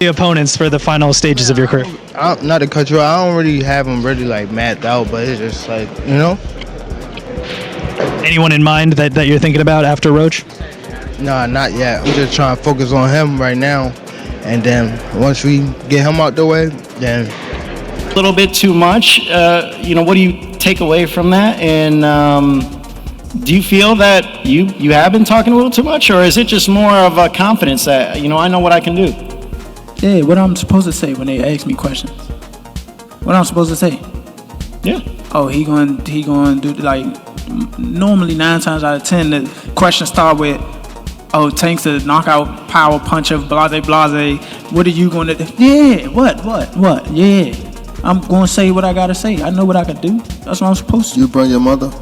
The opponents for the final stages of your career? Not to cut you, I don't really have them really like mapped out, but it's just like, you know. Anyone in mind that you're thinking about after Roach? Nah, not yet. I'm just trying to focus on him right now, and then once we get him out the way, then. A little bit too much. What do you take away from that? And do you feel that you have been talking a little too much, or is it just more of a confidence that I know what I can do? Yeah, what I'm supposed to say when they ask me questions. What I'm supposed to say? Yeah. Oh, he going do like normally 9 times out of 10 the questions start with, oh, Tank's a knockout power puncher, blase blase. What are you gonna do? Yeah, what? Yeah. I'm gonna say what I gotta say. I know what I can do. That's what I'm supposed to. You bring your mother?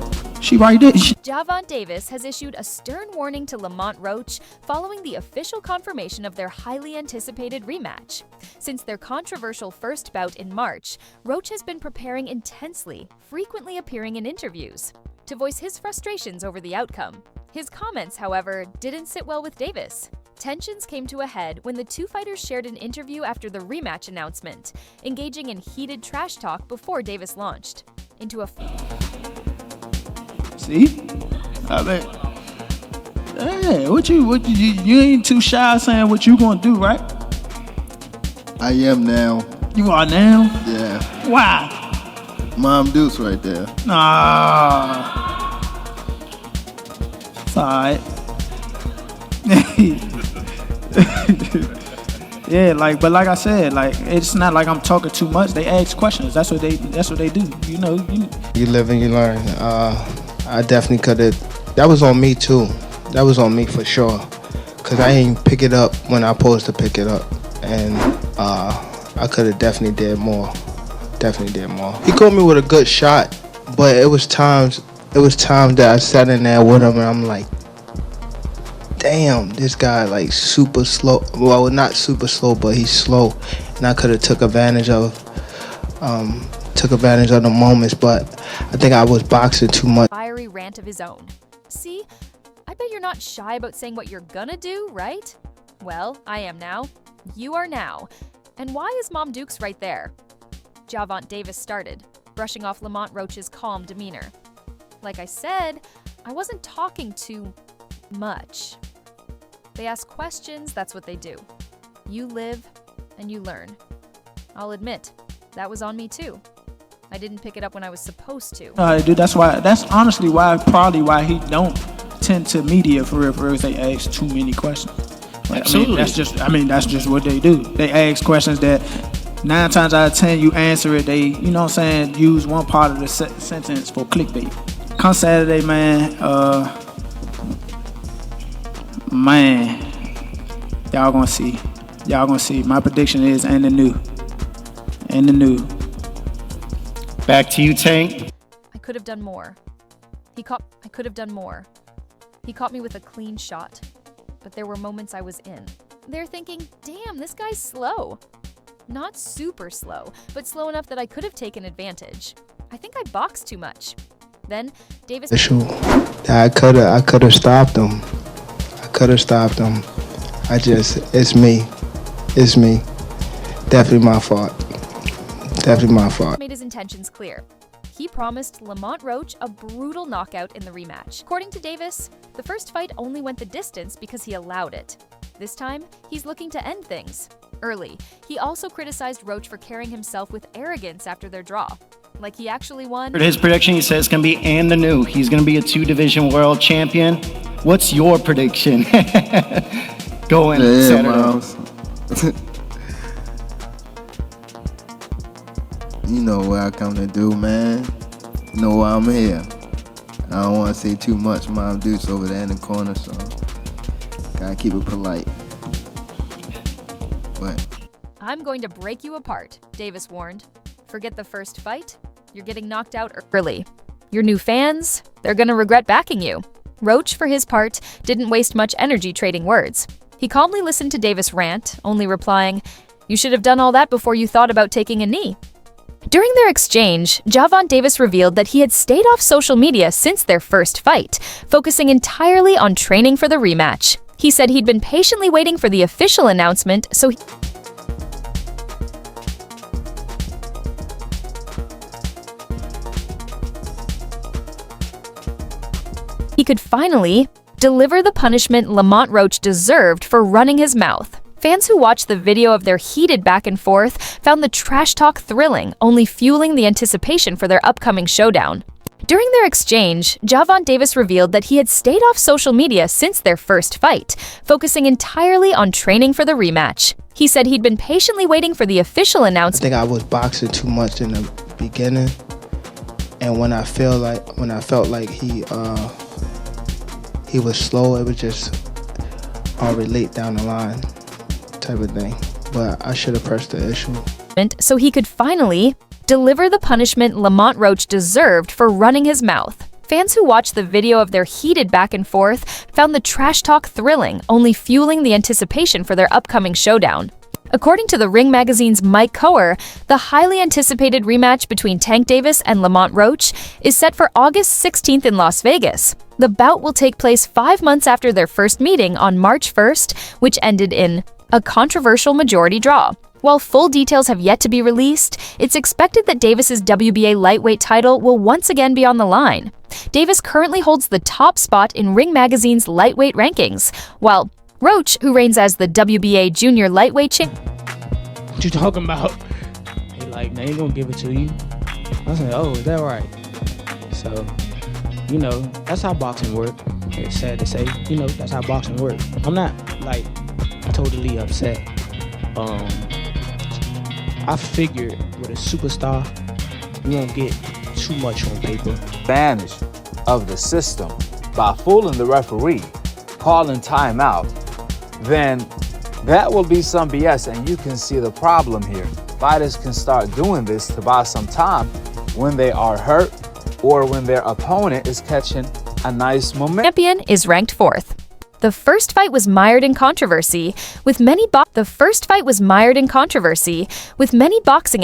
She right there. Gervonta Davis has issued a stern warning to Lamont Roach following the official confirmation of their highly anticipated rematch. Since their controversial first bout in March, Roach has been preparing intensely, frequently appearing in interviews to voice his frustrations over the outcome. His comments, however, didn't sit well with Davis. Tensions came to a head when the two fighters shared an interview after the rematch announcement, engaging in heated trash talk before Davis launched into a See? I mean, hey, what you ain't too shy saying what you gonna do, right? I am now. You are now? Yeah. Why? Mom Deuce right there. Nah. It's alright. Yeah, but like I said, it's not like I'm talking too much. They ask questions. That's what they do. You live and you learn. I definitely could have. That was on me too. That was on me for sure. Cause I ain't pick it up when I supposed to pick it up, and I could have definitely did more. He caught me with a good shot, but it was times that I sat in there with him and I'm like, damn, this guy like super slow. Well, not super slow, but he's slow, and I could have took advantage of the moments, but I think I was boxing too much. Fiery rant of his own. See, I bet you're not shy about saying what you're gonna do, right? Well, I am now. You are now. And why is Mom Dukes right there? Gervonta Davis started, brushing off Lamont Roach's calm demeanor. Like I said, I wasn't talking too much. They ask questions, that's what they do. You live and you learn. I'll admit, that was on me too. I didn't pick it up when I was supposed to. Dude, that's honestly probably why he don't tend to media for real, if they ask too many questions. Absolutely. That's just what they do. They ask questions that 9 times out of 10 you answer it. They, use one part of the sentence for clickbait. Come Saturday, man, y'all gonna see. My prediction is and the new. Back to you, Tank. I could have done more. I could have done more. He caught me with a clean shot, but there were moments I was in. They're thinking, damn, this guy's slow. Not super slow, but slow enough that I could have taken advantage. I think I boxed too much. Then Davis. I could have stopped him. It's me. Definitely my fault. Made his intentions clear. He promised Lamont Roach a brutal knockout in the rematch. According to Davis, the first fight only went the distance because he allowed it. This time, he's looking to end things early. He also criticized Roach for carrying himself with arrogance after their draw. Like he actually won. His prediction, he says, it's going to be and the new. He's going to be a 2-division world champion. What's your prediction? Going Saturday. Miles. You know what I come to do, man. You know why I'm here. I don't want to say too much. Mom Deuce over there in the corner, so gotta keep it polite. But I'm going to break you apart, Davis warned. Forget the first fight. You're getting knocked out early. Your new fans, they're gonna regret backing you. Roach, for his part, didn't waste much energy trading words. He calmly listened to Davis rant, only replying, "You should have done all that before you thought about taking a knee." During their exchange, Gervonta Davis revealed that he had stayed off social media since their first fight, focusing entirely on training for the rematch. He said he'd been patiently waiting for the official announcement, so could finally deliver the punishment Lamont Roach deserved for running his mouth. Fans who watched the video of their heated back and forth found the trash talk thrilling, only fueling the anticipation for their upcoming showdown. During their exchange, Gervonta Davis revealed that he had stayed off social media since their first fight, focusing entirely on training for the rematch. He said he'd been patiently waiting for the official announcement. I think I was boxing too much in the beginning, and when I felt like he was slow, it was just relate down the line type of thing. But I should have pressed the issue. So he could finally deliver the punishment Lamont Roach deserved for running his mouth. Fans who watched the video of their heated back and forth found the trash talk thrilling, only fueling the anticipation for their upcoming showdown. According to the Ring Magazine's Mike Coher, the highly anticipated rematch between Tank Davis and Lamont Roach is set for August 16th in Las Vegas. The bout will take place 5 months after their first meeting on March 1st, which ended in a controversial majority draw. While full details have yet to be released, it's expected that Davis's WBA lightweight title will once again be on the line. Davis currently holds the top spot in Ring Magazine's lightweight rankings, while Roach, who reigns as the WBA junior lightweight champion. What you talking about? They like, they ain't gonna give it to you. I said, oh, is that right? So, that's how boxing works. It's sad to say, that's how boxing works. I'm not, like, totally upset. I figured with a superstar, you won't get too much on paper. Advantage of the system by fooling the referee, calling timeout, then that will be some BS, and you can see the problem here. Fighters can start doing this to buy some time when they are hurt or when their opponent is catching a nice momentum. Champion is ranked 4th. The first fight was mired in controversy, with many boxing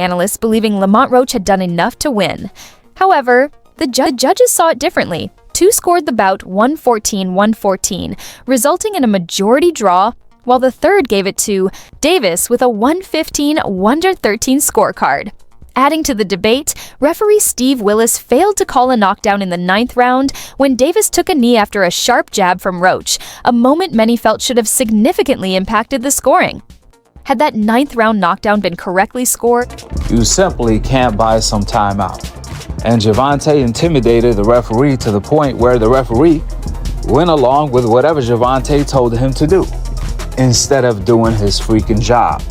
analysts believing Lamont Roach had done enough to win. However, the judges saw it differently. 2 scored the bout 114-114, resulting in a majority draw, while the third gave it to Davis with a 115-113 scorecard. Adding to the debate, referee Steve Willis failed to call a knockdown in the 9th round when Davis took a knee after a sharp jab from Roach, a moment many felt should have significantly impacted the scoring. Had that 9th round knockdown been correctly scored, You simply can't buy some time out. And Gervonta intimidated the referee to the point where the referee went along with whatever Gervonta told him to do, instead of doing his freaking job,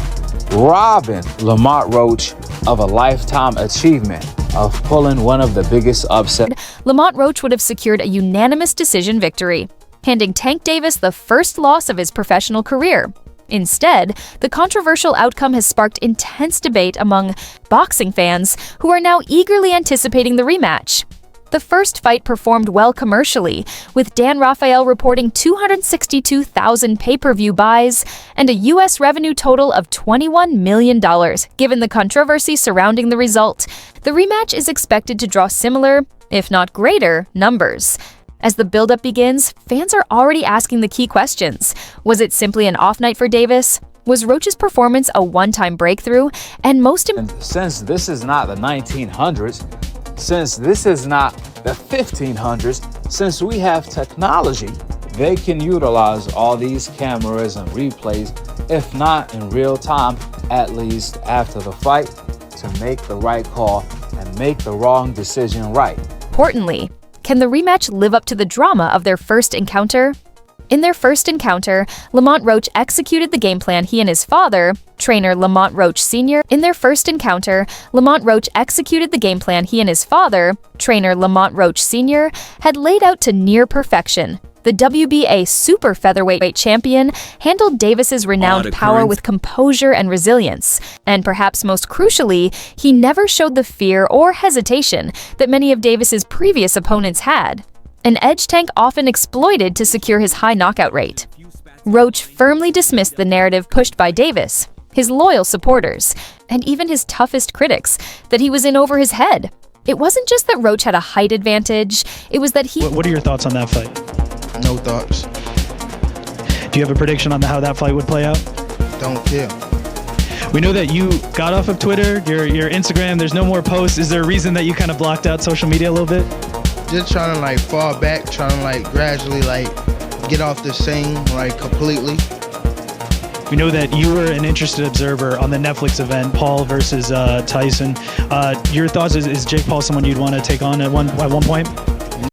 robbing Lamont Roach of a lifetime achievement of pulling one of the biggest upsets. Lamont Roach would have secured a unanimous decision victory, handing Tank Davis the first loss of his professional career. Instead, the controversial outcome has sparked intense debate among boxing fans who are now eagerly anticipating the rematch. The first fight performed well commercially, with Dan Rafael reporting 262,000 pay-per-view buys and a U.S. revenue total of $21 million. Given the controversy surrounding the result, the rematch is expected to draw similar, if not greater, numbers. As the buildup begins, fans are already asking the key questions. Was it simply an off night for Davis? Was Roach's performance a one-time breakthrough? And since this is not the 1900s, since this is not the 1500s, since we have technology, they can utilize all these cameras and replays, if not in real time, at least after the fight, to make the right call and make the wrong decision right. Importantly, can the rematch live up to the drama of their first encounter? In their first encounter, Lamont Roach executed the game plan he and his father, trainer Lamont Roach Sr. had laid out to near perfection. The WBA super featherweight champion handled Davis's renowned power with composure and resilience. And perhaps most crucially, he never showed the fear or hesitation that many of Davis's previous opponents had, an edge Tank often exploited to secure his high knockout rate. Roach firmly dismissed the narrative pushed by Davis, his loyal supporters, and even his toughest critics, that he was in over his head. It wasn't just that Roach had a height advantage, it was that he— What are your thoughts on that fight? No thoughts. Do you have a prediction on how that fight would play out? Don't care. We know that you got off of Twitter, your Instagram, there's no more posts. Is there a reason that you kind of blocked out social media a little bit? just trying to like fall back, trying to like gradually like get off the scene like completely. We know that you were an interested observer on the Netflix event, Paul versus Tyson. Your thoughts, is Jake Paul someone you'd want to take on at one point?